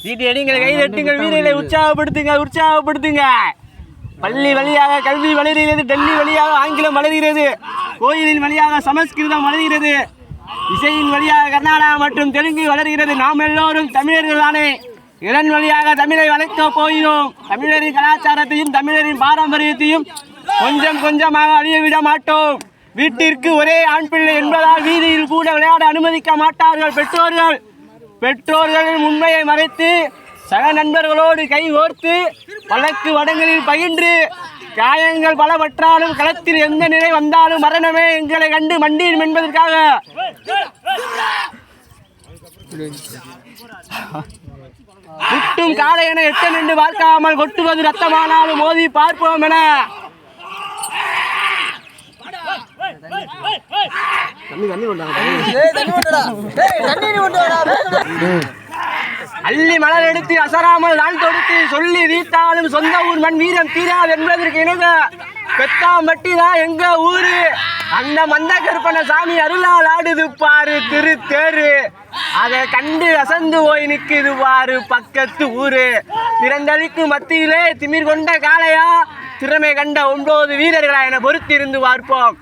வீரர்களை உற்சாகப்படுத்துங்க. பள்ளி வழியாக கல்வி வளர்கிறது, டெல்லி வழியாக ஆங்கிலம் வளர்கிறது, கோயிலின் வழியாக சமஸ்கிருதம் வளர்கிறது, இசையின் வழியாக கர்நாடகா மற்றும் தெலுங்கு வளர்கிறது. நாம் எல்லோரும் தமிழர்கள் தானே. இதன் வழியாக தமிழை வளர்க்க போகிறோம். தமிழரின் கலாச்சாரத்தையும் தமிழரின் பாரம்பரியத்தையும் கொஞ்சம் கொஞ்சமாக அழியவிட மாட்டோம். வீட்டிற்கு ஒரே ஆண் பிள்ளை என்பதால் வீதியில் கூட விளையாட அனுமதிக்க மாட்டார்கள் பெற்றோர்களின் உண்மையை மறைத்து சக நண்பர்களோடு கை கோர்த்து வழக்கு வடங்களில் பயின்று காயங்கள் பலவற்றாலும் களத்தில் எந்த நிலை வந்தாலும் மரணமே எங்களை கண்டு மண்டியும் என்பதற்காக குட்டும் காலை என எட்ட நின்று பார்க்காமல் கொட்டுவது ரத்தமானாலும் மோதி பார்ப்போம் என அள்ளி மலர் எடுத்து அசராமல் நான் தொடுத்து சொல்லி வீட்டாலும் சொந்த ஊர் மண் வீரம் தீராது என்பதற்கு இணங்க பெத்தாம்பட்டி தான் எங்க ஊரு. அந்த மந்த கருப்பன சாமி அருளால் ஆடுது பாரு திருத்தேரு. அதை கண்டு அசந்து போய் நிற்குது பாரு பக்கத்து ஊரு. திறந்தளிக்கு மத்தியிலே திமிர் கொண்ட காளையா திறமை கண்ட 9 வீரர்களா என பொறுத்திருந்து பார்ப்போம்.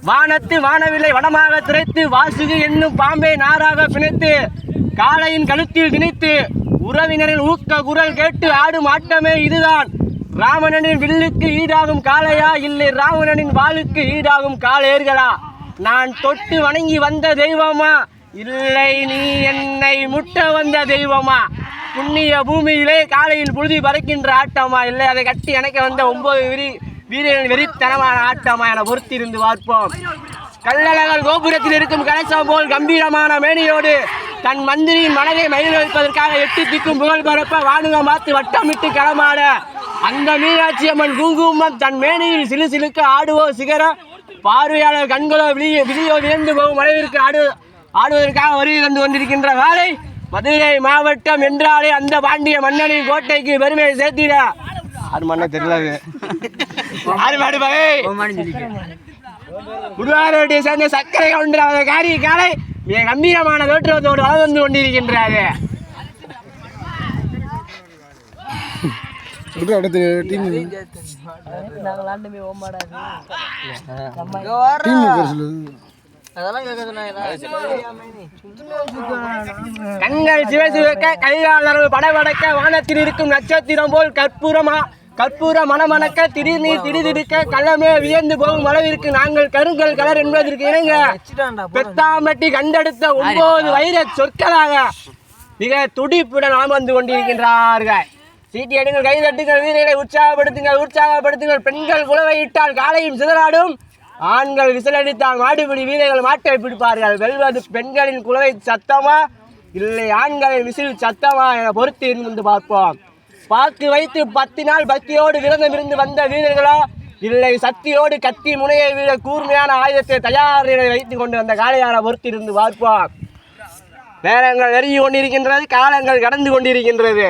வானத்து வானவில்லை வடமாக துரைத்து வாசுகு என்னும் பாம்பை நாராக பிணைத்து காளையின் கழுத்தில் திணித்து உறவினரின் ஊக்க குரல் கேட்டு ஆடும் ஆட்டமே இதுதான். ராவணனின் வில்லுக்கு ஈடாகும் காளையா, இல்லை ராவணனின் வாளுக்கு ஈடாகும் காளையர்களா? நான் தொட்டு வணங்கி வந்த தெய்வமா, இல்லை நீ என்னை முட்ட வந்த தெய்வமா? புண்ணிய பூமியிலே காலையில் புழுதி பறக்கின்ற ஆட்டமா, இல்லை அதை கட்டி எனக்கு வந்த 9 வீரர்களின் வெறித்தனமான ஆட்டமா என பொறுத்திருந்து பார்ப்போம். கள்ளழகர் கோபுரத்தில் இருக்கும் கணேசம் போல் கம்பீரமான மேனியோடு தன் மந்திரியின் மனதை மயில் வைப்பதற்காக 8 திக்கும் புகழ் பரப்ப வானுக மாத்து வட்டமிட்டு களமாட அந்த மீனாட்சி அம்மன் குங்குமம் தன் மேனியில் சிலு சிலுக்க ஆடுவோ சிகர பார்வையாளர் கண்களோ விழியோ விழுந்து போகும் அளவிற்கு ஆடுவதற்காக வருகை தந்து கொண்டிருக்கின்ற வேலை மதுரை மாவட்டம் என்றாலே அந்த பாண்டிய மன்னனின் கோட்டைக்கு பெருமையை சேர்த்திட ஆறு மண்ண தெரியல குருவாரோடைய சேர்ந்த சர்க்கரை கொண்டு காரிய காலை மிக கம்பீரமான தோற்றத்தோடு வளர்ந்து கொண்டிருக்கின்றாரு. கண்கள் சிவசிவக்க கைகாலர்கள் படபடக்க வானத்தில் இருக்கும் நட்சத்திரம் போல் கற்பூர மணமணக்க திடீர் திடிதிடிக்க கள்ளமே வியந்து போகும் அளவிற்கு நாங்கள் கருங்கல் கலர் என்பதற்கு இணங்க பெத்தாம்பட்டி கண்டெடுத்த 9 வைர சொற்களாக மிக துடிப்புடன் நாம் வந்து கொண்டிருக்கின்றார்கள். சீட்டி அடிங்கள், கைதட்டுங்கள், வீரர்களை உற்சாகப்படுத்துங்கள். பெண்கள் குலவையிட்டால் காலையும் சிதறாடும், ஆண்கள் விசிலடித்தால் மாடுபிடி வீரர்கள் மாட்டை பிடிப்பார்கள். வெல்வது பெண்களின் குலவை சத்தமா, இல்லை ஆண்களின் விசில் சத்தமா என பொறுத்து இருந்து பார்ப்போம். பாக்கு வைத்து 10 நாள் பக்தியோடு விரதம் இருந்து வந்த வீரர்களா, இல்லை சக்தியோடு கத்தி முனையை வீர கூர்மையான ஆயுதத்தை தயார் வைத்துக் கொண்டு வந்த காளையார பொறுத்து இருந்து பார்ப்போம். நேரங்கள் நெருங்கி கொண்டிருக்கின்றது, காலங்கள் கடந்து கொண்டிருக்கின்றது.